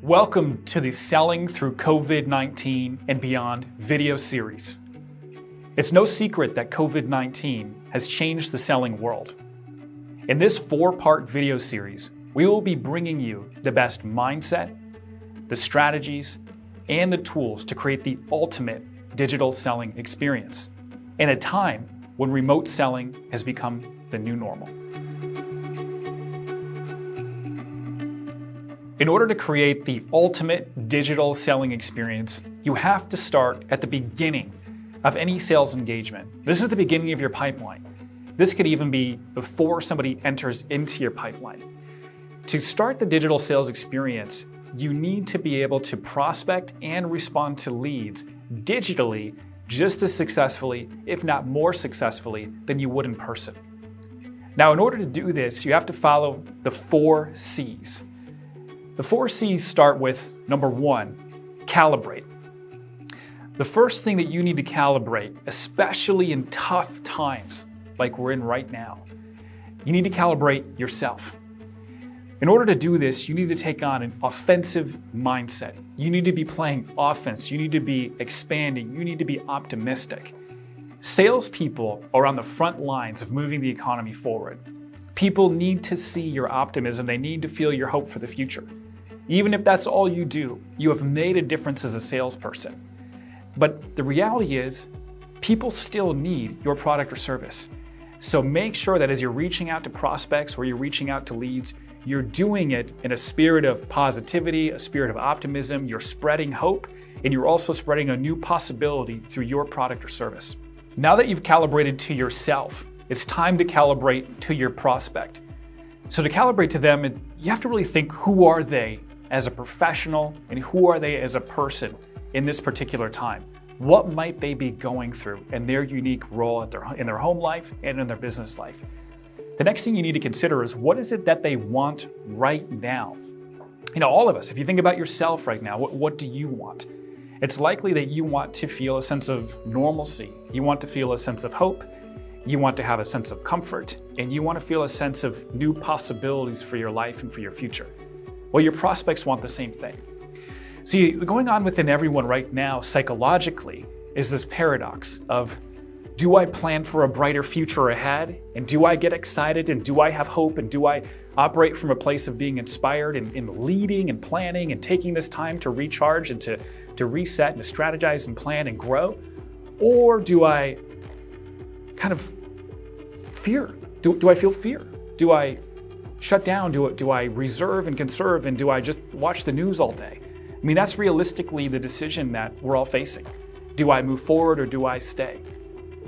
Welcome to the Selling Through COVID-19 and Beyond video series. It's no secret that COVID-19 has changed the selling world. In this 4-part video series, we will be bringing you the best mindset, the strategies, and the tools to create the ultimate digital selling experience in a time when remote selling has become the new normal. In order to create the ultimate digital selling experience, you have to start at the beginning of any sales engagement. This is the beginning of your pipeline. This could even be before somebody enters into your pipeline. To start the digital sales experience, you need to be able to prospect and respond to leads digitally just as successfully, if not more successfully, than you would in person. Now, in order to do this, you have to follow the 4 C's. The 4 C's start with number 1, calibrate. The first thing that you need to calibrate, especially in tough times like we're in right now, you need to calibrate yourself. In order to do this, you need to take on an offensive mindset. You need to be playing offense. You need to be expanding. You need to be optimistic. Salespeople are on the front lines of moving the economy forward. People need to see your optimism. They need to feel your hope for the future. Even if that's all you do, you have made a difference as a salesperson. But the reality is, people still need your product or service. So make sure that as you're reaching out to prospects or you're reaching out to leads, you're doing it in a spirit of positivity, a spirit of optimism, you're spreading hope, and you're also spreading a new possibility through your product or service. Now that you've calibrated to yourself, it's time to calibrate to your prospect. So to calibrate to them, you have to really think, who are they as a professional and who are they as a person in this particular time? What might they be going through in their unique role in their home life and in their business life? The next thing you need to consider is, what is it that they want right now? You know, all of us, if you think about yourself right now, what do you want? It's likely that you want to feel a sense of normalcy. You want to feel a sense of hope. You want to have a sense of comfort, and you want to feel a sense of new possibilities for your life and for your future. Well, your prospects want the same thing. See, going on within everyone right now psychologically is this paradox of, do I plan for a brighter future ahead? And do I get excited? And do I have hope? And do I operate from a place of being inspired and leading and planning and taking this time to recharge and to reset and to strategize and plan and grow? Or do I kind of fear? Do I feel fear? Do I shut down? Do I reserve and conserve? And do I just watch the news all day? I mean, that's realistically the decision that we're all facing. Do I move forward or do I stay?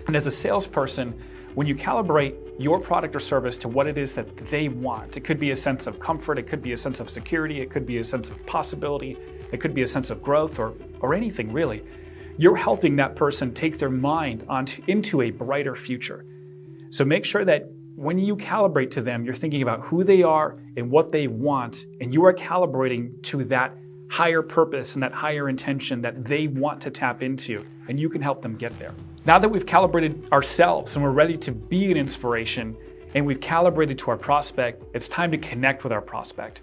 And as a salesperson, when you calibrate your product or service to what it is that they want, it could be a sense of comfort, it could be a sense of security, it could be a sense of possibility, it could be a sense of growth or anything really. You're helping that person take their mind into a brighter future. So make sure that when you calibrate to them, you're thinking about who they are and what they want, and you are calibrating to that higher purpose and that higher intention that they want to tap into, and you can help them get there. Now that we've calibrated ourselves and we're ready to be an inspiration, and we've calibrated to our prospect, it's time to connect with our prospect.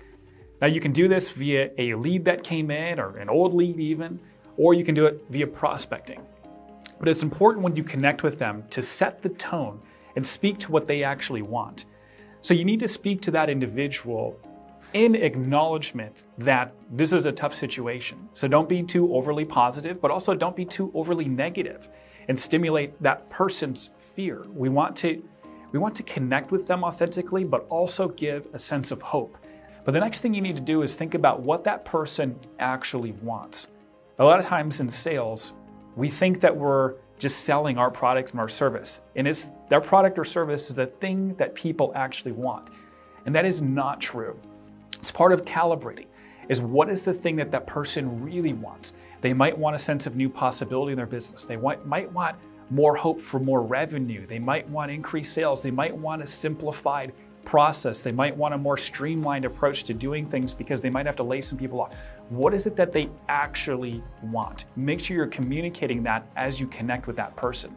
Now you can do this via a lead that came in, or an old lead even, or you can do it via prospecting. But it's important when you connect with them to set the tone and speak to what they actually want. So you need to speak to that individual in acknowledgement that this is a tough situation. So don't be too overly positive, but also don't be too overly negative and stimulate that person's fear. We want to connect with them authentically, but also give a sense of hope. But the next thing you need to do is think about what that person actually wants. A lot of times in sales, we think that we're just selling our product and our service. And it's their product or service is the thing that people actually want. And that is not true. It's part of calibrating, is what is the thing that that person really wants. They might want a sense of new possibility in their business. They might want more hope for more revenue. They might want increased sales. They might want a simplified process. They might want a more streamlined approach to doing things because they might have to lay some people off. What is it that they actually want? Make sure you're communicating that as you connect with that person.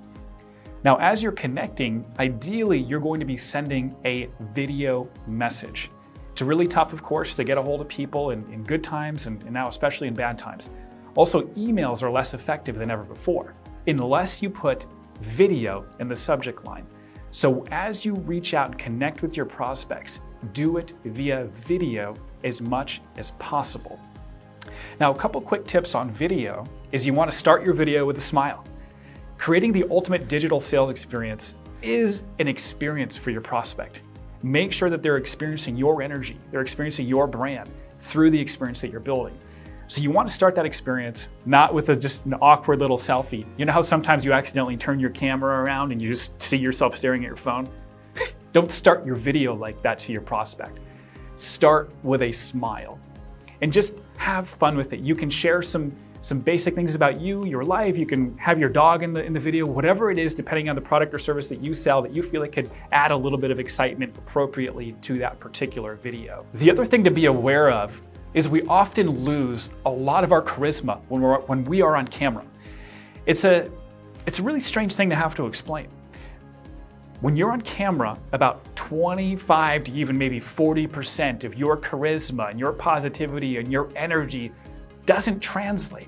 Now, as you're connecting, ideally, you're going to be sending a video message. It's really tough, of course, to get a hold of people in good times and now especially in bad times. Also, emails are less effective than ever before, unless you put video in the subject line. So as you reach out and connect with your prospects, do it via video as much as possible. Now, a couple quick tips on video is you want to start your video with a smile. Creating the ultimate digital sales experience is an experience for your prospect. Make sure that they're experiencing your energy, they're experiencing your brand through the experience that you're building. So you want to start that experience not with just an awkward little selfie. You know how sometimes you accidentally turn your camera around and you just see yourself staring at your phone? Don't start your video like that to your prospect. Start with a smile and just have fun with it. You can share some basic things about you, your life. You can have your dog in the video, whatever it is, depending on the product or service that you sell that you feel like could add a little bit of excitement appropriately to that particular video. The other thing to be aware of is we often lose a lot of our charisma when we are on camera. It's a really strange thing to have to explain. When you're on camera, about 25 to even maybe 40% of your charisma and your positivity and your energy doesn't translate.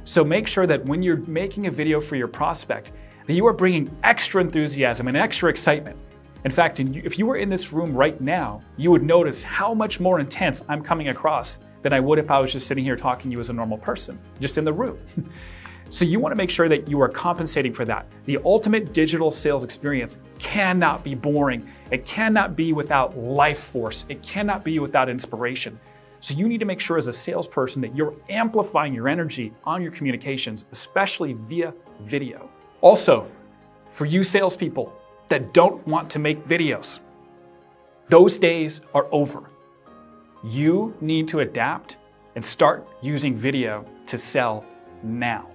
So make sure that when you're making a video for your prospect, that you are bringing extra enthusiasm and extra excitement. In fact, if you were in this room right now, you would notice how much more intense I'm coming across than I would if I was just sitting here talking to you as a normal person, just in the room. So you want to make sure that you are compensating for that. The ultimate digital sales experience cannot be boring. It cannot be without life force. It cannot be without inspiration. So you need to make sure as a salesperson that you're amplifying your energy on your communications, especially via video. Also, for you salespeople that don't want to make videos, those days are over. You need to adapt and start using video to sell now.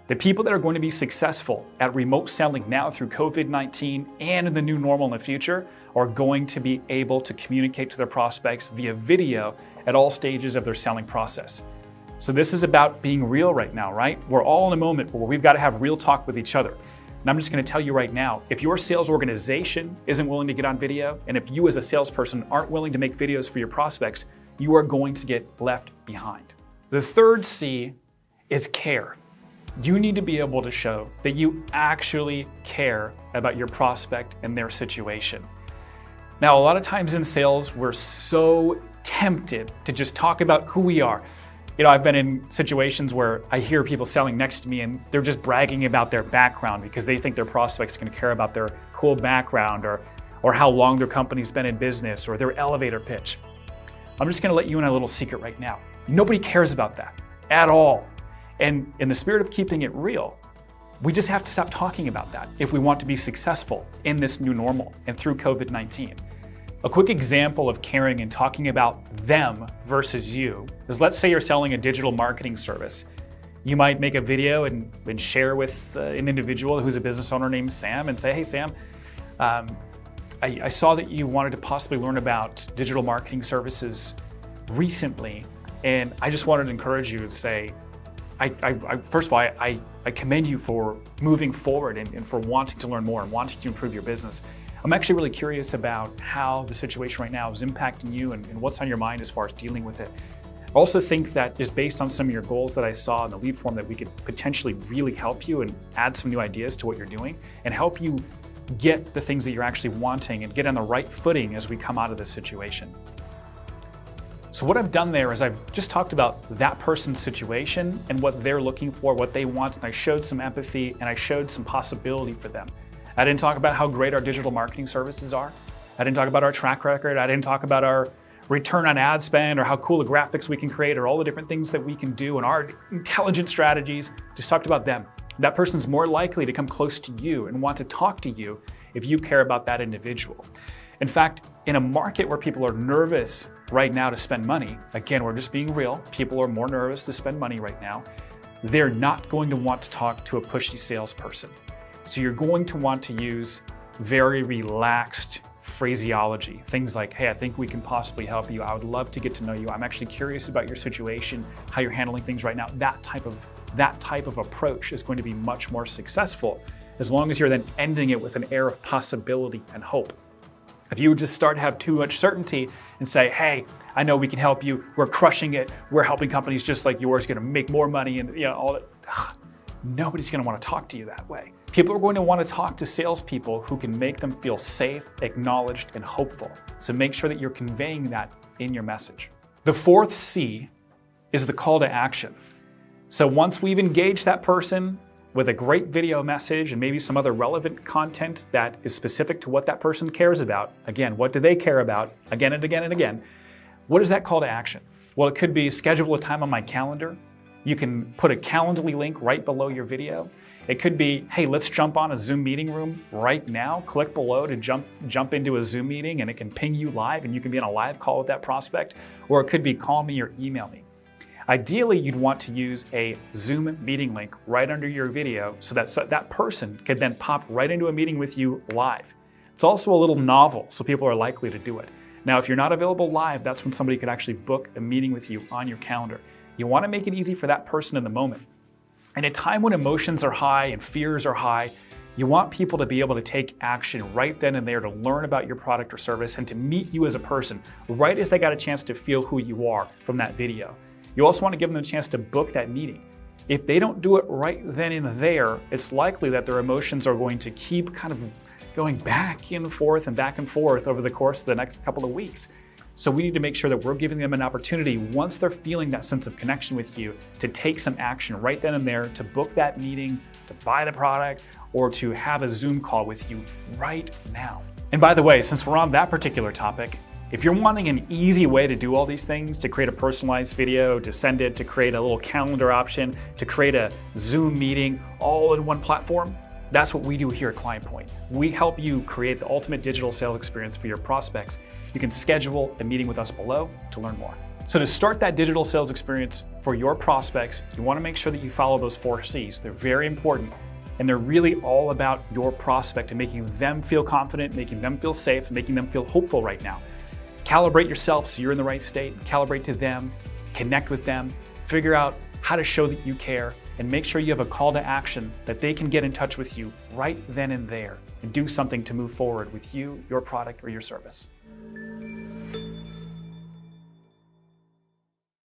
The people that are going to be successful at remote selling now through COVID-19 and in the new normal in the future are going to be able to communicate to their prospects via video at all stages of their selling process. So this is about being real right now, right? We're all in a moment where we've got to have real talk with each other. And I'm just going to tell you right now, if your sales organization isn't willing to get on video, and if you as a salesperson aren't willing to make videos for your prospects, you are going to get left behind. The third C is care. You need to be able to show that you actually care about your prospect and their situation. Now, a lot of times in sales, we're so tempted to just talk about who we are. You know, I've been in situations where I hear people selling next to me and they're just bragging about their background because they think their prospect's going to care about their cool background or how long their company's been in business or their elevator pitch. I'm just going to let you in a little secret right now. Nobody cares about that at all. And in the spirit of keeping it real, we just have to stop talking about that if we want to be successful in this new normal and through COVID-19. A quick example of caring and talking about them versus you is, let's say you're selling a digital marketing service. You might make a video and share with an individual who's a business owner named Sam and say, hey Sam, I saw that you wanted to possibly learn about digital marketing services recently, and I just wanted to encourage you to say, first of all, I commend you for moving forward and for wanting to learn more and wanting to improve your business. I'm actually really curious about how the situation right now is impacting you and what's on your mind as far as dealing with it. I also think that just based on some of your goals that I saw in the lead form, that we could potentially really help you and add some new ideas to what you're doing and help you get the things that you're actually wanting and get on the right footing as we come out of this situation. So what I've done there is I've just talked about that person's situation and what they're looking for, what they want, and I showed some empathy and I showed some possibility for them. I didn't talk about how great our digital marketing services are. I didn't talk about our track record. I didn't talk about our return on ad spend or how cool the graphics we can create or all the different things that we can do and our intelligent strategies. Just talked about them. That person's more likely to come close to you and want to talk to you if you care about that individual. In fact, in a market where people are nervous right now to spend money, again, we're just being real, people are more nervous to spend money right now, they're not going to want to talk to a pushy salesperson. So you're going to want to use very relaxed phraseology. Things like, hey, I think we can possibly help you. I would love to get to know you. I'm actually curious about your situation, how you're handling things right now. That type of approach is going to be much more successful as long as you're then ending it with an air of possibility and hope. If you would just start to have too much certainty and say, hey, I know we can help you, we're crushing it, we're helping companies just like yours, gonna make more money and all that, nobody's gonna wanna talk to you that way. People are going to wanna talk to salespeople who can make them feel safe, acknowledged, and hopeful. So make sure that you're conveying that in your message. The fourth C is the call to action. So once we've engaged that person with a great video message and maybe some other relevant content that is specific to what that person cares about, again, what do they care about, again and again and again, what is that call to action? Well, it could be schedule a time on my calendar. You can put a Calendly link right below your video. It could be, hey, let's jump on a Zoom meeting room right now. Click below to jump into a Zoom meeting and it can ping you live and you can be on a live call with that prospect. Or it could be call me or email me. Ideally, you'd want to use a Zoom meeting link right under your video so that person could then pop right into a meeting with you live. It's also a little novel, so people are likely to do it. Now, if you're not available live, that's when somebody could actually book a meeting with you on your calendar. You want to make it easy for that person in the moment. In a time when emotions are high and fears are high, you want people to be able to take action right then and there to learn about your product or service and to meet you as a person right as they got a chance to feel who you are from that video. You also want to give them a chance to book that meeting. If they don't do it right then and there, it's likely that their emotions are going to keep kind of going back and forth over the course of the next couple of weeks. So we need to make sure that we're giving them an opportunity once they're feeling that sense of connection with you to take some action right then and there, to book that meeting, to buy the product, or to have a Zoom call with you right now. And by the way, since we're on that particular topic, if you're wanting an easy way to do all these things, to create a personalized video, to send it, to create a little calendar option, to create a Zoom meeting all in one platform, that's what we do here at ClientPoint. We help you create the ultimate digital sales experience for your prospects. You can schedule a meeting with us below to learn more. So to start that digital sales experience for your prospects, you want to make sure that you follow those 4 C's. They're very important, and they're really all about your prospect and making them feel confident, making them feel safe, making them feel hopeful right now. Calibrate yourself so you're in the right state, calibrate to them, connect with them, figure out how to show that you care, and make sure you have a call to action that they can get in touch with you right then and there and do something to move forward with you, your product, or your service.